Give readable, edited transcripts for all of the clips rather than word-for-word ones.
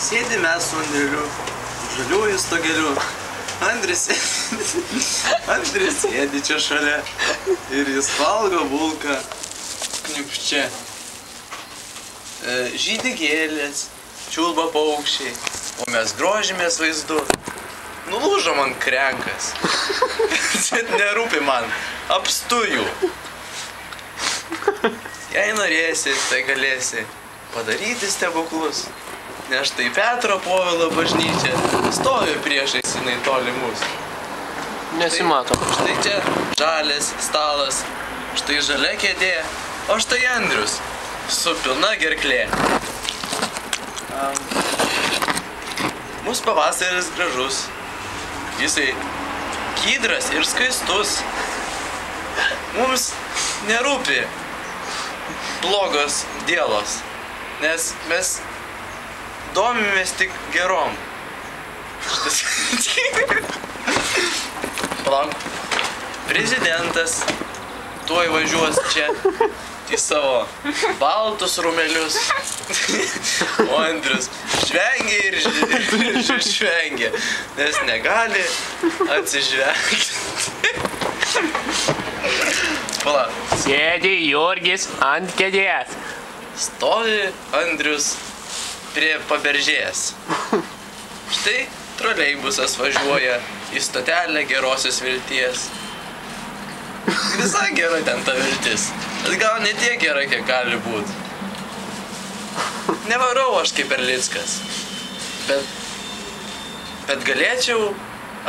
Sėdi mes su Andreliu, žaliuoju stogeliu. Andris sėdi čia šalia ir jis valgo bulką, kniupščia. Žydi gėlės, čiulba paukščiai, o mes grožimės vaizdu. Nulūžo man krenkas, bet nerūpi man, apstu jų. Jei norėsi, tai galėsi padaryti stebuklus, nes štai Petro Povilo bažnyčia stovi priešais jinai toli mus. Nesimato. Štai čia žalias stalas, štai žalia kėdė, o štai Andrius su pilna gerklė. Mūsų pavasaris gražus, jisai kydras ir skaistus. Mums nerūpi blogos dielos, nes mes domimės tik gerom. Palauk, prezidentas tuoj važiuos čia į savo baltus rumelius, o Andrius žvengia ir žvengia, nes negali atsižvengti. Palauk. Sėdi Jurgis ant kėdės. Stovi Andrius prie paberžės. Štai troleibusas važiuoja į stotelę Gerosios Vilties. Visai gera ten ta viltis, bet gal ne tiek gera, kiek gali būt. Nevarau aš kaip Erlickas, bet galėčiau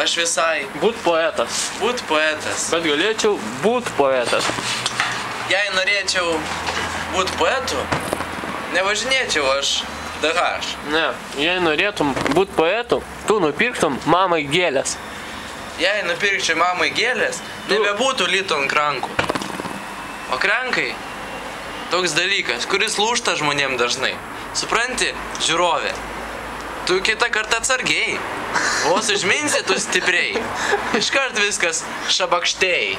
aš visai Būt poetas. būt poetas. Bet galėčiau būt poetas. Jei norėčiau būt poetu, nevažinėčiau aš DH. Ne, jei norėtum būt poetu, tu nupirktum mamai gėlės. Jei nupirkčiau mamai gėlės, nebebūtų lyto ant krankų. O krankai toks dalykas, kuris lūžta žmonėm dažnai. Supranti, žiūrovė, tu kitą kartą atsargiai. Vos užminsi tu stipriai. Iškart viskas šabakštėjai.